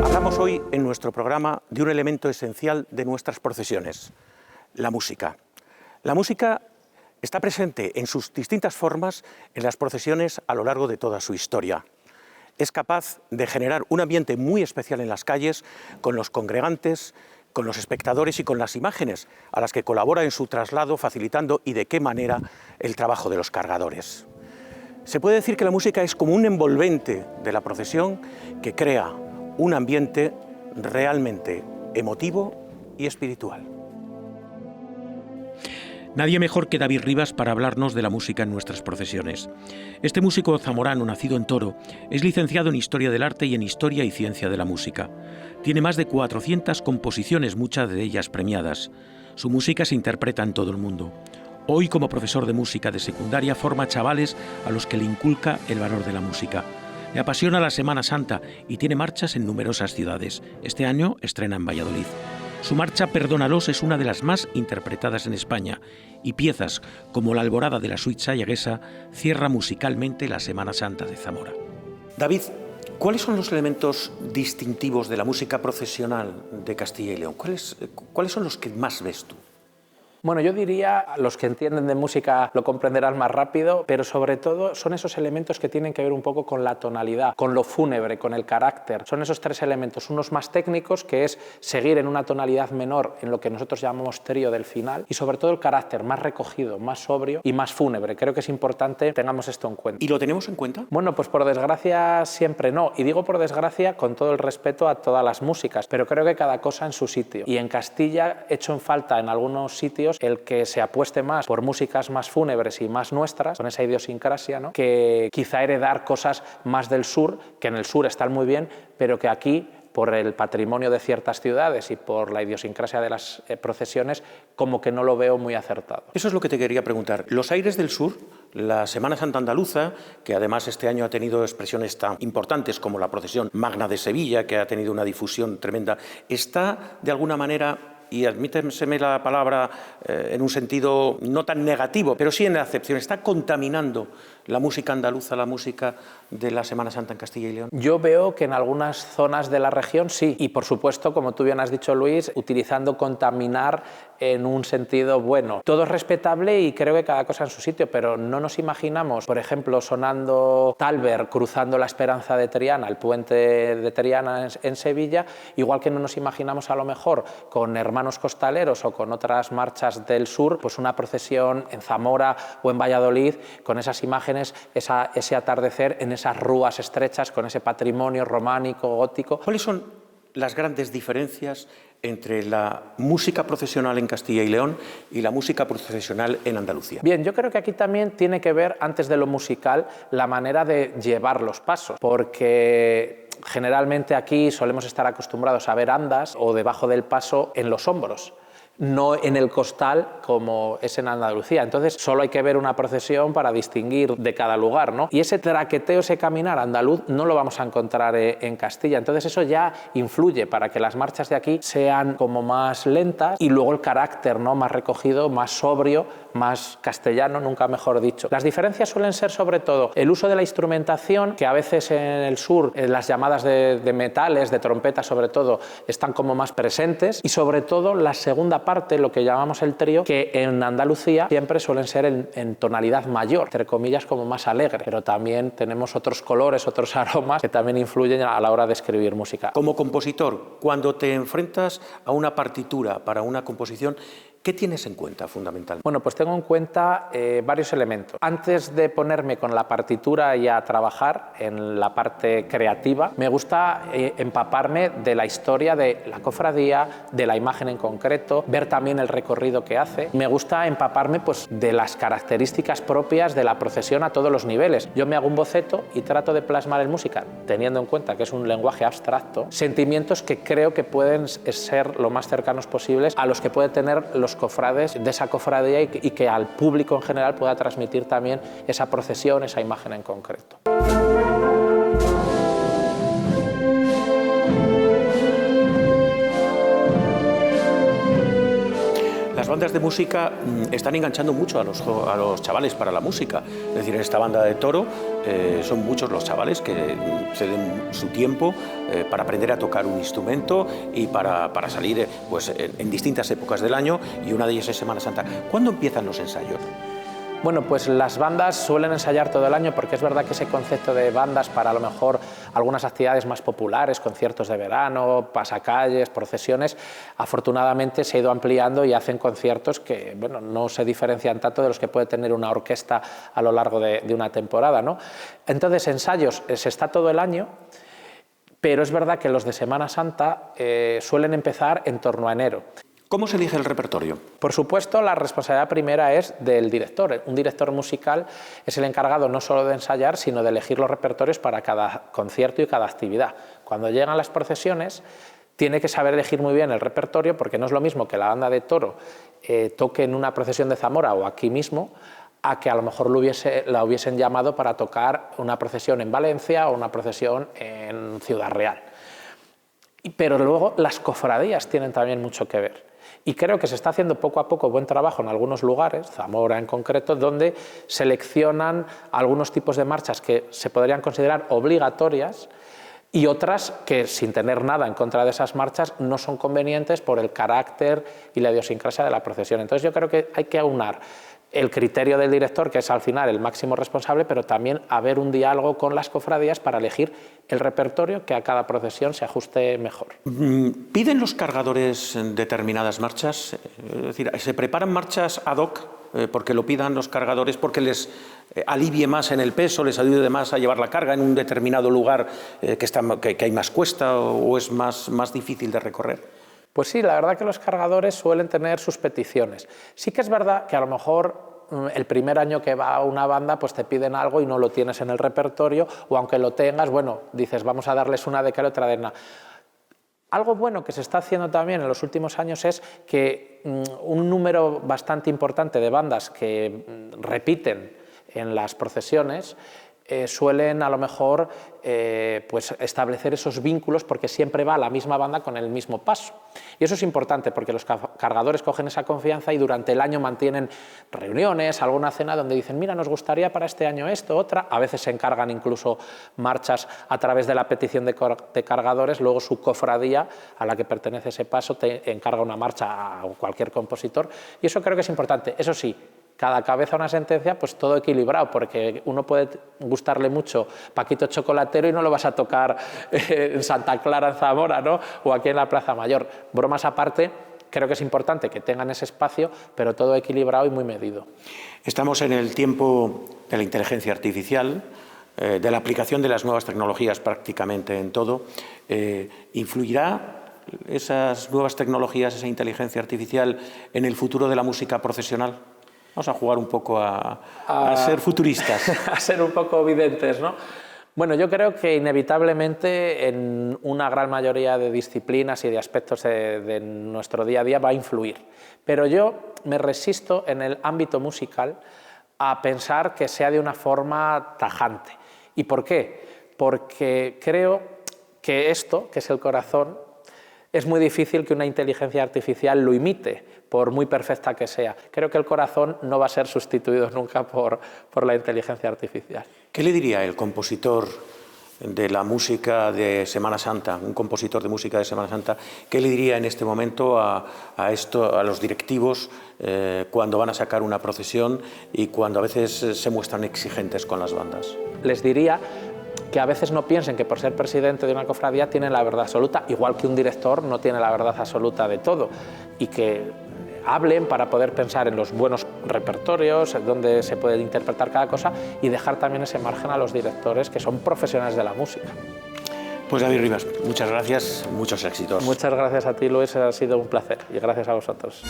Hablamos hoy en nuestro programa de un elemento esencial de nuestras procesiones, la música. La música está presente en sus distintas formas en las procesiones a lo largo de toda su historia. Es capaz de generar un ambiente muy especial en las calles, con los congregantes, con los espectadores y con las imágenes, a las que colabora en su traslado, facilitando y de qué manera el trabajo de los cargadores. Se puede decir que la música es como un envolvente de la procesión que crea un ambiente realmente emotivo y espiritual. Nadie mejor que David Rivas para hablarnos de la música en nuestras procesiones. Este músico zamorano, nacido en Toro, es licenciado en Historia del Arte y en Historia y Ciencia de la Música. Tiene más de 400 composiciones, muchas de ellas premiadas. Su música se interpreta en todo el mundo. Hoy, como profesor de música de secundaria, forma chavales a los que le inculca el valor de la música. Le apasiona la Semana Santa y tiene marchas en numerosas ciudades. Este año estrena en Valladolid. Su marcha Perdónalos es una de las más interpretadas en España y piezas como la Alborada de la Suite sayaguesa cierra musicalmente la Semana Santa de Zamora. David, ¿cuáles son los elementos distintivos de la música procesional de Castilla y León? ¿Cuáles son los que más ves tú? Bueno, yo diría, los que entienden de música lo comprenderán más rápido, pero sobre todo son esos elementos que tienen que ver un poco con la tonalidad, con lo fúnebre, con el carácter. Son esos tres elementos, unos más técnicos, que es seguir en una tonalidad menor en lo que nosotros llamamos trío del final, y sobre todo el carácter más recogido, más sobrio y más fúnebre. Creo que es importante que tengamos esto en cuenta. ¿Y lo tenemos en cuenta? Bueno, pues por desgracia siempre no. Y digo por desgracia con todo el respeto a todas las músicas, pero creo que cada cosa en su sitio. Y en Castilla echo en falta en algunos sitios el que se apueste más por músicas más fúnebres y más nuestras, con esa idiosincrasia, ¿no? Que quizá heredar cosas más del sur, que en el sur están muy bien, pero que aquí, por el patrimonio de ciertas ciudades y por la idiosincrasia de las procesiones, como que no lo veo muy acertado. Eso es lo que te quería preguntar. Los aires del sur, la Semana Santa Andaluza, que además este año ha tenido expresiones tan importantes como la procesión magna de Sevilla, que ha tenido una difusión tremenda, está de alguna manera, y admítenseme la palabra en un sentido no tan negativo, pero sí en la acepción, está contaminando la música andaluza, la música de la Semana Santa en Castilla y León. Yo veo que en algunas zonas de la región sí, y por supuesto, como tú bien has dicho, Luis, utilizando contaminar en un sentido bueno. Todo es respetable y creo que cada cosa en su sitio, pero no nos imaginamos, por ejemplo, sonando Talver cruzando la Esperanza de Triana, el puente de Triana en Sevilla, igual que no nos imaginamos a lo mejor con Hermanos Costaleros o con otras marchas del sur, pues una procesión en Zamora o en Valladolid con esas imágenes, ese atardecer en esas rúas estrechas con ese patrimonio románico, gótico. ¿Cuáles son las grandes diferencias entre la música procesional en Castilla y León y la música procesional en Andalucía? Bien, yo creo que aquí también tiene que ver, antes de lo musical, la manera de llevar los pasos, porque generalmente aquí solemos estar acostumbrados a ver andas o debajo del paso en los hombros, no en el costal como es en Andalucía. Entonces solo hay que ver una procesión para distinguir de cada lugar, ¿no? Y ese traqueteo, ese caminar andaluz no lo vamos a encontrar en Castilla. Entonces eso ya influye para que las marchas de aquí sean como más lentas y luego el carácter, ¿no? Más recogido, más sobrio, más castellano, nunca mejor dicho. Las diferencias suelen ser sobre todo el uso de la instrumentación, que a veces en el sur las llamadas de metales, de trompetas sobre todo, están como más presentes, y sobre todo la segunda parte, lo que llamamos el trío, que en Andalucía siempre suelen ser en tonalidad mayor, entre comillas como más alegre, pero también tenemos otros colores, otros aromas que también influyen a la hora de escribir música. Como compositor, cuando te enfrentas a una partitura para una composición, ¿qué tienes en cuenta fundamentalmente? Bueno, pues tengo en cuenta varios elementos. Antes de ponerme con la partitura y a trabajar en la parte creativa, me gusta empaparme de la historia de la cofradía, de la imagen en concreto, ver también el recorrido que hace. Me gusta empaparme pues, de las características propias de la procesión a todos los niveles. Yo me hago un boceto y trato de plasmar en música, teniendo en cuenta que es un lenguaje abstracto, sentimientos que creo que pueden ser lo más cercanos posibles a los que puede tener los cofrades de esa cofradía y que al público en general pueda transmitir también esa procesión, esa imagen en concreto. Las bandas de música están enganchando mucho a los chavales para la música. Es decir, en esta banda de Toro son muchos los chavales que ceden su tiempo para aprender a tocar un instrumento y para salir pues, en distintas épocas del año, y una de ellas es Semana Santa. ¿Cuándo empiezan los ensayos? Bueno, pues las bandas suelen ensayar todo el año, porque es verdad que ese concepto de bandas para a lo mejor algunas actividades más populares, conciertos de verano, pasacalles, procesiones, afortunadamente se ha ido ampliando y hacen conciertos que bueno, no se diferencian tanto de los que puede tener una orquesta a lo largo de una temporada, ¿no? Entonces, ensayos se está todo el año, pero es verdad que los de Semana Santa suelen empezar en torno a enero. ¿Cómo se elige el repertorio? Por supuesto, la responsabilidad primera es del director. Un director musical es el encargado no solo de ensayar, sino de elegir los repertorios para cada concierto y cada actividad. Cuando llegan las procesiones, tiene que saber elegir muy bien el repertorio, porque no es lo mismo que la banda de Toro toque en una procesión de Zamora o aquí mismo, a que a lo mejor la hubiesen llamado para tocar una procesión en Valencia o una procesión en Ciudad Real. Pero luego las cofradías tienen también mucho que ver. Y creo que se está haciendo poco a poco buen trabajo en algunos lugares, Zamora en concreto, donde seleccionan algunos tipos de marchas que se podrían considerar obligatorias y otras que, sin tener nada en contra de esas marchas, no son convenientes por el carácter y la idiosincrasia de la procesión. Entonces yo creo que hay que aunar el criterio del director, que es al final el máximo responsable, pero también haber un diálogo con las cofradías para elegir el repertorio que a cada procesión se ajuste mejor. ¿Piden los cargadores determinadas marchas? Es decir, ¿se preparan marchas ad hoc porque lo pidan los cargadores, porque les alivie más en el peso, les ayude más a llevar la carga en un determinado lugar que hay más cuesta o es más difícil de recorrer? Pues sí, la verdad que los cargadores suelen tener sus peticiones. Sí que es verdad que a lo mejor el primer año que va a una banda pues te piden algo y no lo tienes en el repertorio, o aunque lo tengas, bueno, dices vamos a darles una de cal y otra de arena. Algo bueno que se está haciendo también en los últimos años es que un número bastante importante de bandas que repiten en las procesiones suelen a lo mejor pues establecer esos vínculos, porque siempre va la misma banda con el mismo paso. Y eso es importante porque los cargadores cogen esa confianza y durante el año mantienen reuniones, alguna cena donde dicen mira, nos gustaría para este año esto, otra. A veces se encargan incluso marchas a través de la petición de cargadores, luego su cofradía a la que pertenece ese paso te encarga una marcha a cualquier compositor, y eso creo que es importante. Eso sí, cada cabeza una sentencia, pues todo equilibrado, porque uno puede gustarle mucho Paquito Chocolatero y no lo vas a tocar en Santa Clara, en Zamora, ¿no? O aquí en la Plaza Mayor. Bromas aparte, creo que es importante que tengan ese espacio, pero todo equilibrado y muy medido. Estamos en el tiempo de la inteligencia artificial, de la aplicación de las nuevas tecnologías prácticamente en todo. ¿Influirá esas nuevas tecnologías, esa inteligencia artificial, en el futuro de la música profesional? Vamos a jugar un poco a ser futuristas. A ser un poco videntes, ¿no? Bueno, yo creo que inevitablemente en una gran mayoría de disciplinas y de aspectos de nuestro día a día va a influir. Pero yo me resisto en el ámbito musical a pensar que sea de una forma tajante. ¿Y por qué? Porque creo que esto, que es el corazón, es muy difícil que una inteligencia artificial lo imite, por muy perfecta que sea. Creo que el corazón no va a ser sustituido nunca por la inteligencia artificial. ¿Qué le diría el compositor de la música de Semana Santa, un compositor de música de Semana Santa, qué le diría en este momento a los directivos cuando van a sacar una procesión y cuando a veces se muestran exigentes con las bandas? Les diría que a veces no piensen que por ser presidente de una cofradía tienen la verdad absoluta, igual que un director no tiene la verdad absoluta de todo, y que hablen para poder pensar en los buenos repertorios, en dónde se puede interpretar cada cosa, y dejar también ese margen a los directores que son profesionales de la música. Pues David Rivas, muchas gracias, muchos éxitos. Muchas gracias a ti, Luis, ha sido un placer, y gracias a vosotros.